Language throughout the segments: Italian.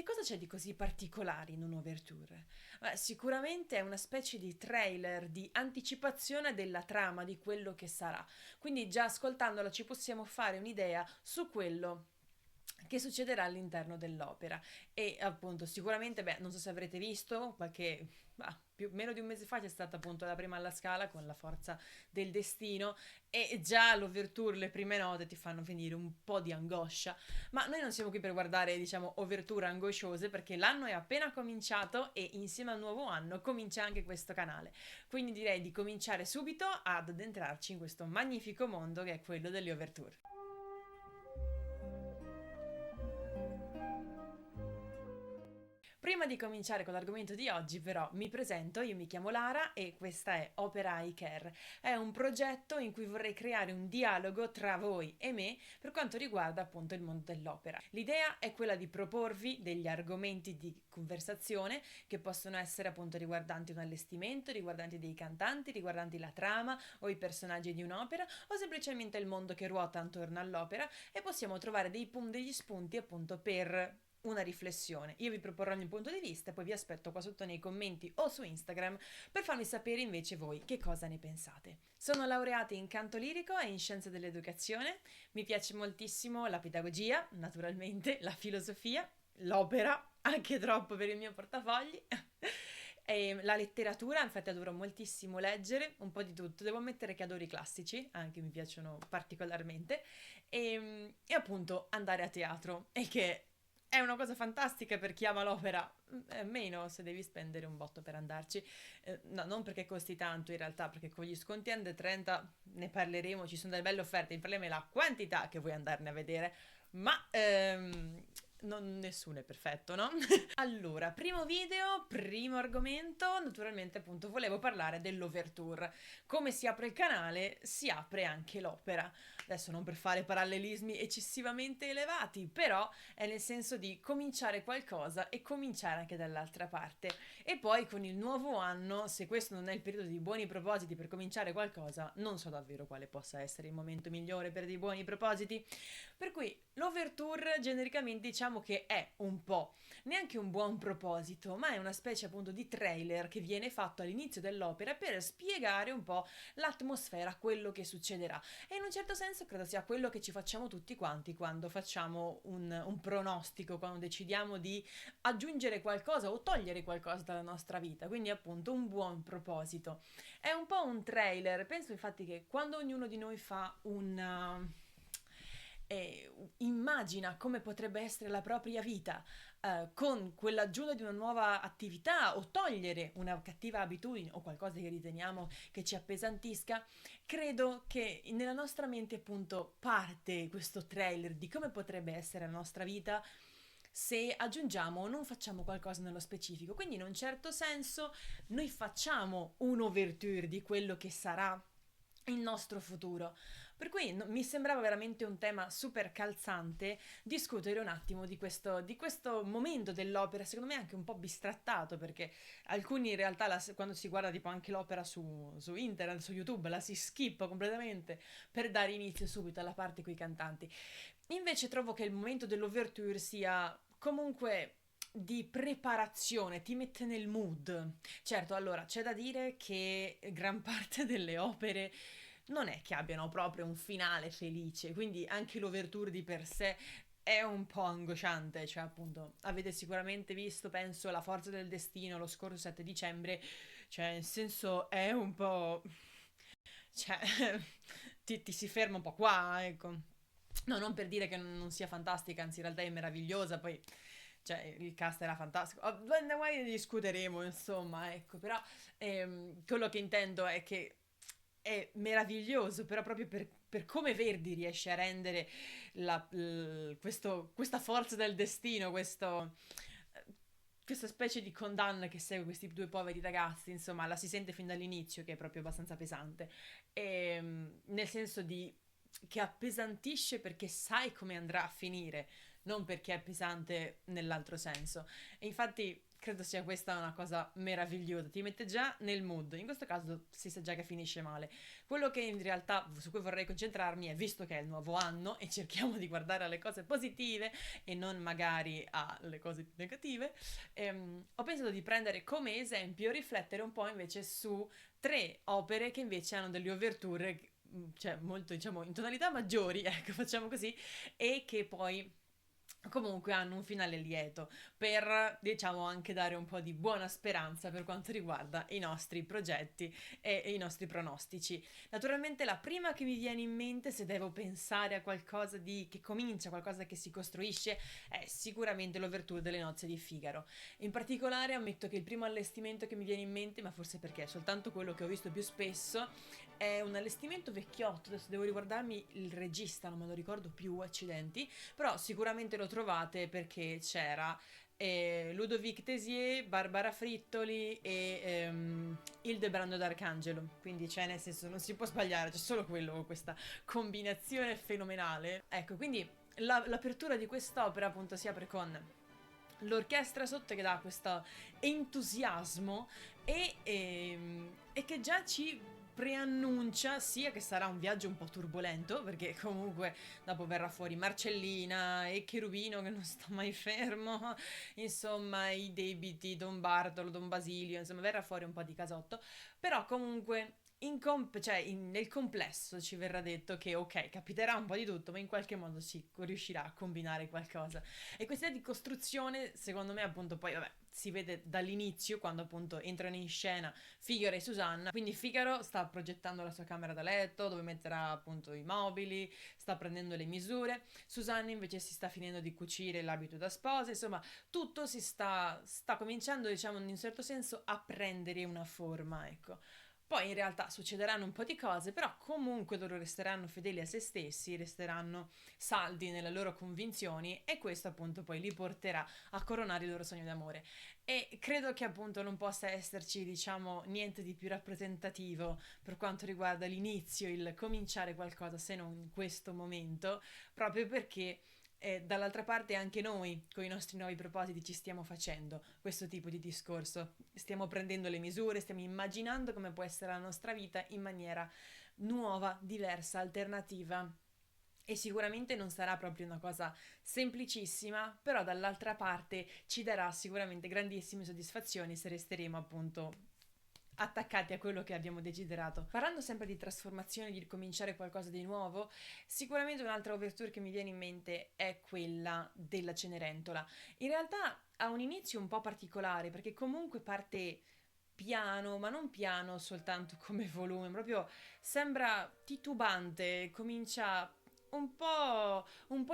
cosa c'è di così particolare in un'overture? Beh, sicuramente è una specie di trailer, di anticipazione della trama, di quello che sarà. Quindi già ascoltandola ci possiamo fare un'idea su quello che succederà all'interno dell'opera. E appunto, sicuramente, beh, non so se avrete visto, meno di un mese fa c'è stata appunto la prima alla Scala con La forza del destino e già l'ouverture, le prime note ti fanno venire un po' di angoscia, ma noi non siamo qui per guardare, diciamo, ouverture angosciose perché l'anno è appena cominciato e insieme al nuovo anno comincia anche questo canale. Quindi direi di cominciare subito ad addentrarci in questo magnifico mondo che è quello delle ouverture. Prima di cominciare con l'argomento di oggi, però, mi presento, io mi chiamo Lara e questa è Opera Care. È un progetto in cui vorrei creare un dialogo tra voi e me per quanto riguarda appunto il mondo dell'opera. L'idea è quella di proporvi degli argomenti di conversazione che possono essere appunto riguardanti un allestimento, riguardanti dei cantanti, riguardanti la trama o i personaggi di un'opera o semplicemente il mondo che ruota attorno all'opera e possiamo trovare degli spunti appunto per una riflessione. Io vi proporrò il mio punto di vista e poi vi aspetto qua sotto nei commenti o su Instagram per farmi sapere invece voi che cosa ne pensate. Sono laureata in canto lirico e in scienze dell'educazione, mi piace moltissimo la pedagogia, naturalmente, la filosofia, l'opera, anche troppo per il mio portafogli. E la letteratura, infatti adoro moltissimo leggere, un po' di tutto, devo ammettere che adoro i classici, anche mi piacciono particolarmente, e appunto andare a teatro, e che è una cosa fantastica per chi ama l'opera, meno se devi spendere un botto per andarci. No, non perché costi tanto in realtà, perché con gli sconti Under 30 ne parleremo, ci sono delle belle offerte, il problema è la quantità che vuoi andarne a vedere, ma nessuno è perfetto, no? Allora, primo video, primo argomento, naturalmente appunto volevo parlare dell'ouverture. Come si apre il canale, si apre anche l'opera. Adesso non per fare parallelismi eccessivamente elevati, però è nel senso di cominciare qualcosa e cominciare anche dall'altra parte. E poi con il nuovo anno, se questo non è il periodo di buoni propositi per cominciare qualcosa, non so davvero quale possa essere il momento migliore per dei buoni propositi. Per cui l'ouverture genericamente diciamo che è un po' neanche un buon proposito, ma è una specie appunto di trailer che viene fatto all'inizio dell'opera per spiegare un po' l'atmosfera, quello che succederà. E in un certo senso credo sia quello che ci facciamo tutti quanti quando facciamo un pronostico, quando decidiamo di aggiungere qualcosa o togliere qualcosa dalla nostra vita, quindi appunto un buon proposito. È un po' un trailer, penso infatti che quando ognuno di noi fa immagina come potrebbe essere la propria vita con quell'aggiunta di una nuova attività o togliere una cattiva abitudine o qualcosa che riteniamo che ci appesantisca, credo che nella nostra mente appunto parte questo trailer di come potrebbe essere la nostra vita se aggiungiamo o non facciamo qualcosa nello specifico. Quindi in un certo senso noi facciamo un'ouverture di quello che sarà il nostro futuro. Per cui mi sembrava veramente un tema super calzante discutere un attimo di questo momento dell'opera, secondo me anche un po' bistrattato, perché alcuni in realtà quando si guarda tipo anche l'opera su internet, su YouTube, la si skippa completamente per dare inizio subito alla parte con i cantanti. Invece trovo che il momento dell'ouverture sia comunque di preparazione, ti mette nel mood. Certo, allora c'è da dire che gran parte delle opere non è che abbiano proprio un finale felice, quindi anche l'ouverture di per sé è un po' angosciante, cioè appunto avete sicuramente visto, penso, La forza del destino lo scorso 7 dicembre, cioè nel senso è un po'... cioè ti si ferma un po' qua, ecco. No, non per dire che non sia fantastica, anzi in realtà è meravigliosa, poi cioè il cast era fantastico. Poi ne discuteremo, insomma, ecco, però quello che intendo è che è meraviglioso, però proprio per come Verdi riesce a rendere questa forza del destino, questa specie di condanna che segue questi due poveri ragazzi, insomma, la si sente fin dall'inizio che è proprio abbastanza pesante. Nel senso di che appesantisce perché sai come andrà a finire. non perché è pesante nell'altro senso. E infatti credo sia questa una cosa meravigliosa, ti mette già nel mood. In questo caso si sa già che finisce male. Quello che in realtà su cui vorrei concentrarmi è, visto che è il nuovo anno e cerchiamo di guardare alle cose positive e non magari alle cose più negative, ho pensato di prendere come esempio, riflettere un po' invece su tre opere che invece hanno delle ouverture, cioè molto diciamo in tonalità maggiori, ecco, facciamo così, e che poi comunque hanno un finale lieto, per diciamo anche dare un po' di buona speranza per quanto riguarda i nostri progetti e i nostri pronostici. Naturalmente la prima che mi viene in mente, se devo pensare a qualcosa di che comincia, qualcosa che si costruisce, è sicuramente l'ouverture delle nozze di Figaro. In particolare ammetto che il primo allestimento che mi viene in mente, ma forse perché è soltanto quello che ho visto più spesso, è un allestimento vecchiotto. Adesso devo ricordarmi il regista, non me lo ricordo più, accidenti, però sicuramente lo trovate perché c'era Ludovic Tesier, Barbara Frittoli e Ildebrando d'Arcangelo, quindi c'è, nel senso, non si può sbagliare, c'è solo quello con questa combinazione fenomenale. Ecco, quindi l'apertura di quest'opera appunto si apre con l'orchestra sotto che dà questo entusiasmo e che già ci preannuncia sia che sarà un viaggio un po' turbolento, perché comunque dopo verrà fuori Marcellina e Cherubino che non sta mai fermo, insomma i debiti, Don Bartolo, Don Basilio, insomma verrà fuori un po' di casotto, però comunque nel complesso ci verrà detto che ok, capiterà un po' di tutto, ma in qualche modo si riuscirà a combinare qualcosa. E questa idea di costruzione, secondo me, appunto, poi vabbè, si vede dall'inizio, quando appunto entrano in scena Figaro e Susanna. Quindi Figaro sta progettando la sua camera da letto, dove metterà appunto i mobili, sta prendendo le misure. Susanna invece si sta finendo di cucire l'abito da sposa, insomma, tutto sta cominciando, diciamo, in un certo senso, a prendere una forma, ecco. Poi in realtà succederanno un po' di cose, però comunque loro resteranno fedeli a se stessi, resteranno saldi nelle loro convinzioni e questo appunto poi li porterà a coronare il loro sogno d'amore. E credo che appunto non possa esserci, diciamo, niente di più rappresentativo per quanto riguarda l'inizio, il cominciare qualcosa, se non in questo momento, proprio perché dall'altra parte anche noi con i nostri nuovi propositi ci stiamo facendo questo tipo di discorso, stiamo prendendo le misure, stiamo immaginando come può essere la nostra vita in maniera nuova, diversa, alternativa. E sicuramente non sarà proprio una cosa semplicissima, però dall'altra parte ci darà sicuramente grandissime soddisfazioni se resteremo appunto attaccati a quello che abbiamo desiderato. Parlando sempre di trasformazione, di ricominciare qualcosa di nuovo, sicuramente un'altra ouverture che mi viene in mente è quella della Cenerentola. In realtà ha un inizio un po' particolare perché comunque parte piano, ma non piano soltanto come volume, proprio sembra titubante, comincia un po'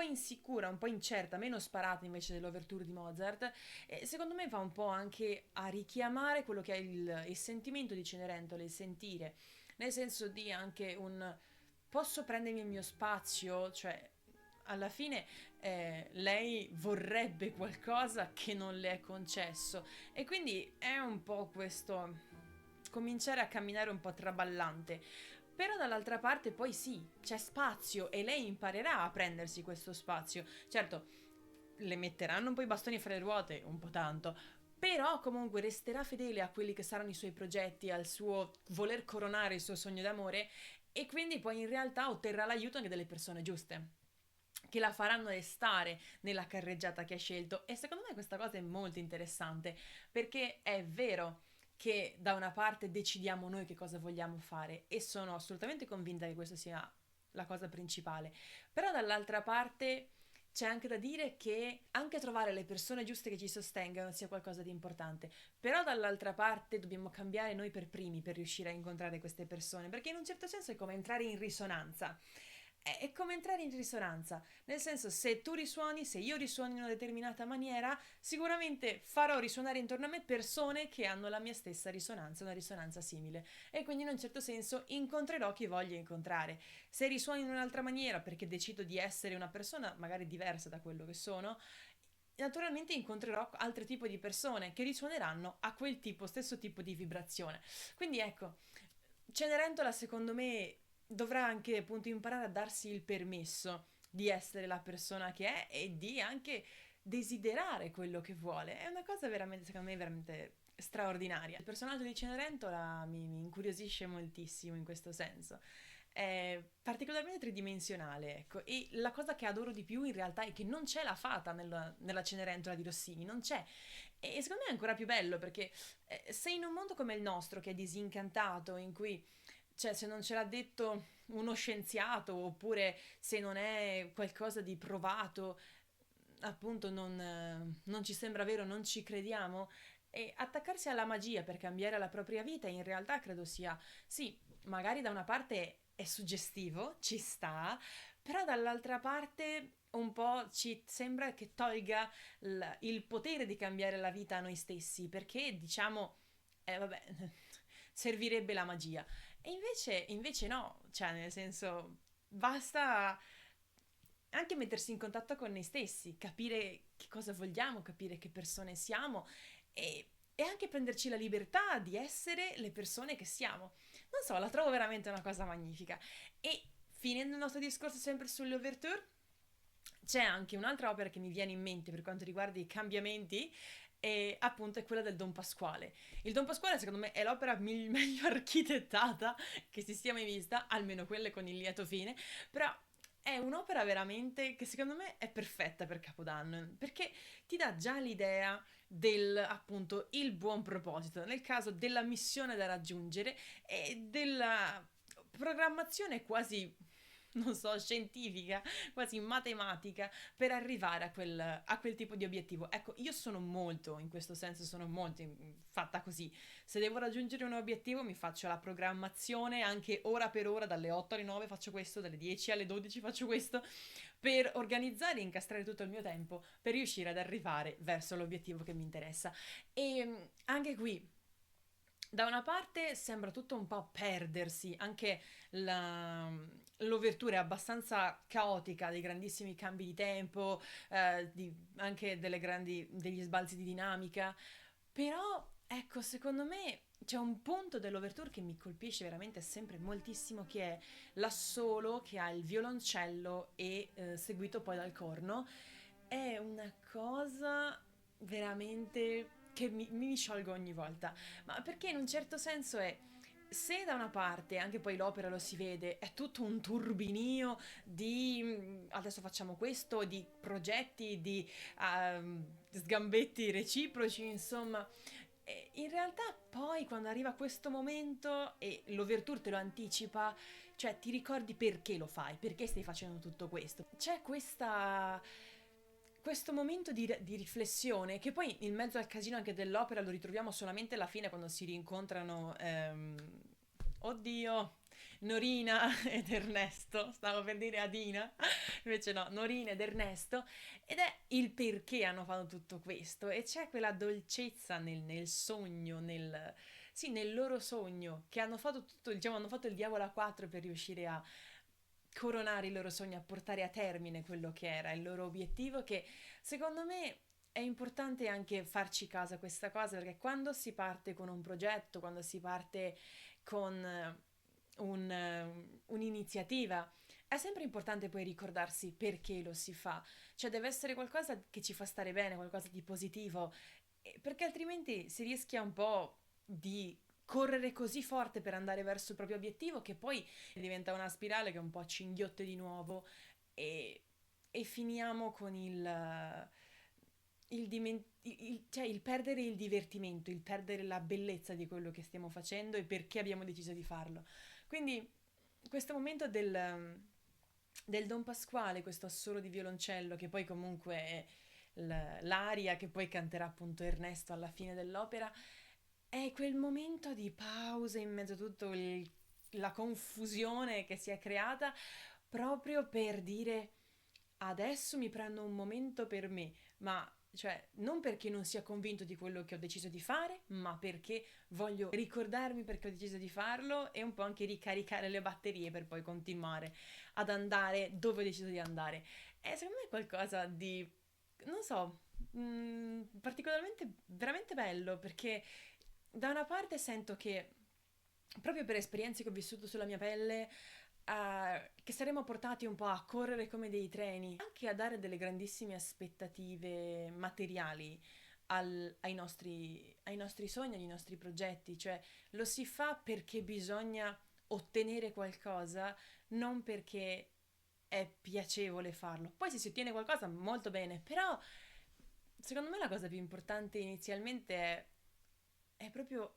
insicura, un po' incerta, meno sparata invece dell'ouverture di Mozart. E secondo me va un po' anche a richiamare quello che è il sentimento di Cenerentola, il sentire, nel senso di anche un posso prendermi il mio spazio, cioè alla fine lei vorrebbe qualcosa che non le è concesso e quindi è un po' questo cominciare a camminare un po' traballante. Però dall'altra parte poi sì, c'è spazio e lei imparerà a prendersi questo spazio. Certo, le metteranno un po' i bastoni fra le ruote, un po' tanto, però comunque resterà fedele a quelli che saranno i suoi progetti, al suo voler coronare il suo sogno d'amore e quindi poi in realtà otterrà l'aiuto anche delle persone giuste che la faranno restare nella carreggiata che ha scelto e secondo me questa cosa è molto interessante perché è vero che da una parte decidiamo noi che cosa vogliamo fare e sono assolutamente convinta che questa sia la cosa principale, però dall'altra parte c'è anche da dire che anche trovare le persone giuste che ci sostengano sia qualcosa di importante, però dall'altra parte dobbiamo cambiare noi per primi per riuscire a incontrare queste persone, perché in un certo senso è come entrare in risonanza. È come entrare in risonanza, nel senso se tu risuoni, se io risuono in una determinata maniera, sicuramente farò risuonare intorno a me persone che hanno la mia stessa risonanza, una risonanza simile e quindi in un certo senso incontrerò chi voglio incontrare. Se risuoni in un'altra maniera perché decido di essere una persona magari diversa da quello che sono, naturalmente incontrerò altri tipi di persone che risuoneranno a quel tipo, stesso tipo di vibrazione. Quindi ecco, Cenerentola secondo me dovrà anche appunto imparare a darsi il permesso di essere la persona che è e di anche desiderare quello che vuole. È una cosa veramente, secondo me, veramente straordinaria. Il personaggio di Cenerentola mi incuriosisce moltissimo in questo senso. È particolarmente tridimensionale, ecco, e la cosa che adoro di più in realtà è che non c'è la fata nella Cenerentola di Rossini, non c'è. E secondo me è ancora più bello perché se in un mondo come il nostro, che è disincantato, in cui, cioè, se non ce l'ha detto uno scienziato oppure se non è qualcosa di provato, appunto non ci sembra vero, non ci crediamo. E attaccarsi alla magia per cambiare la propria vita in realtà credo sia, sì, magari da una parte è suggestivo, ci sta, però dall'altra parte un po' ci sembra che tolga il potere di cambiare la vita a noi stessi, perché diciamo, vabbè, servirebbe la magia. E invece no, cioè nel senso, basta anche mettersi in contatto con noi stessi, capire che cosa vogliamo, capire che persone siamo e anche prenderci la libertà di essere le persone che siamo. Non so, la trovo veramente una cosa magnifica. E finendo il nostro discorso sempre sulle ouverture, c'è anche un'altra opera che mi viene in mente per quanto riguarda i cambiamenti, e appunto è quella del Don Pasquale. Il Don Pasquale secondo me è l'opera meglio architettata che si sia mai vista, almeno quelle con il lieto fine, però è un'opera veramente che secondo me è perfetta per Capodanno, perché ti dà già l'idea del appunto il buon proposito, nel caso della missione da raggiungere e della programmazione quasi, non so, scientifica, quasi matematica per arrivare a quel tipo di obiettivo. Ecco, io sono molto, in questo senso, sono molto fatta così. Se devo raggiungere un obiettivo, mi faccio la programmazione anche ora per ora, dalle 8 alle 9 faccio questo, dalle 10 alle 12 faccio questo, per organizzare e incastrare tutto il mio tempo per riuscire ad arrivare verso l'obiettivo che mi interessa. E anche qui da una parte sembra tutto un po' perdersi, anche la- l'ouverture è abbastanza caotica, dei grandissimi cambi di tempo, anche degli sbalzi di dinamica, però ecco, secondo me c'è un punto dell'ouverture che mi colpisce veramente sempre moltissimo, che è l'assolo che ha il violoncello e seguito poi dal corno. È una cosa veramente che mi sciolgo ogni volta, ma perché in un certo senso è, se da una parte, anche poi l'opera lo si vede, è tutto un turbinio di adesso facciamo questo, di progetti, di sgambetti reciproci, insomma, in realtà poi quando arriva questo momento e l'ouverture te lo anticipa, cioè ti ricordi perché lo fai, perché stai facendo tutto questo. C'è questo momento di riflessione che poi in mezzo al casino anche dell'opera lo ritroviamo solamente alla fine quando si rincontrano, oddio, Norina ed Ernesto, stavo per dire Adina, invece no, Norina ed Ernesto, ed è il perché hanno fatto tutto questo e c'è quella dolcezza nel sogno, sì, nel loro sogno, che hanno fatto tutto, diciamo, hanno fatto il diavolo a quattro per riuscire a coronare i loro sogni, a portare a termine quello che era il loro obiettivo, che secondo me è importante anche farci caso a questa cosa, perché quando si parte con un progetto, quando si parte con un'iniziativa, è sempre importante poi ricordarsi perché lo si fa, cioè deve essere qualcosa che ci fa stare bene, qualcosa di positivo, perché altrimenti si rischia un po' di correre così forte per andare verso il proprio obiettivo che poi diventa una spirale che un po' ci inghiotte di nuovo e, e finiamo con cioè il perdere il divertimento, il perdere la bellezza di quello che stiamo facendo e perché abbiamo deciso di farlo. Quindi questo momento del Don Pasquale, questo assolo di violoncello che poi comunque è l'aria che poi canterà appunto Ernesto alla fine dell'opera, è quel momento di pausa in mezzo a tutta la confusione che si è creata proprio per dire adesso mi prendo un momento per me, ma cioè non perché non sia convinto di quello che ho deciso di fare, ma perché voglio ricordarmi perché ho deciso di farlo e un po' anche ricaricare le batterie per poi continuare ad andare dove ho deciso di andare. E secondo me è qualcosa di, non so, particolarmente veramente bello perché da una parte sento che proprio per esperienze che ho vissuto sulla mia pelle che saremo portati un po' a correre come dei treni, anche a dare delle grandissime aspettative materiali ai nostri sogni, ai nostri progetti, cioè lo si fa perché bisogna ottenere qualcosa, non perché è piacevole farlo. Poi se si ottiene qualcosa, molto bene, però secondo me la cosa più importante inizialmente è proprio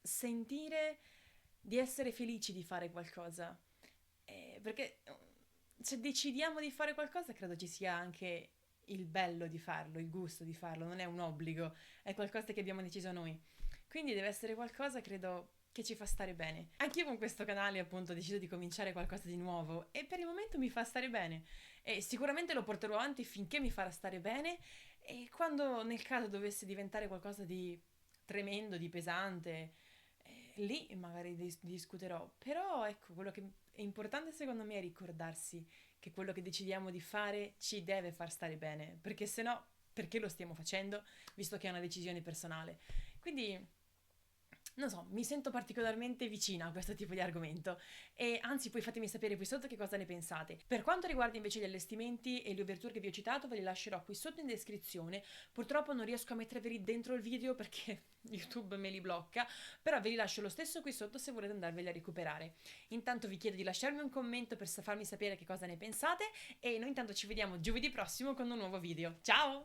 sentire di essere felici di fare qualcosa. Perché se decidiamo di fare qualcosa, credo ci sia anche il bello di farlo, il gusto di farlo, non è un obbligo, è qualcosa che abbiamo deciso noi. Quindi deve essere qualcosa, credo, che ci fa stare bene. Anch'io con questo canale appunto ho deciso di cominciare qualcosa di nuovo e per il momento mi fa stare bene e sicuramente lo porterò avanti finché mi farà stare bene e quando nel caso dovesse diventare qualcosa di tremendo, di pesante, lì magari discuterò. Però ecco, quello che è importante secondo me è ricordarsi che quello che decidiamo di fare ci deve far stare bene, perché se no, perché lo stiamo facendo, visto che è una decisione personale. Quindi non so, mi sento particolarmente vicina a questo tipo di argomento e anzi poi fatemi sapere qui sotto che cosa ne pensate. Per quanto riguarda invece gli allestimenti e le ouverture che vi ho citato ve li lascerò qui sotto in descrizione. Purtroppo non riesco a metterveli dentro il video perché YouTube me li blocca, però ve li lascio lo stesso qui sotto se volete andarveli a recuperare. Intanto vi chiedo di lasciarmi un commento per farmi sapere che cosa ne pensate e noi intanto ci vediamo giovedì prossimo con un nuovo video. Ciao!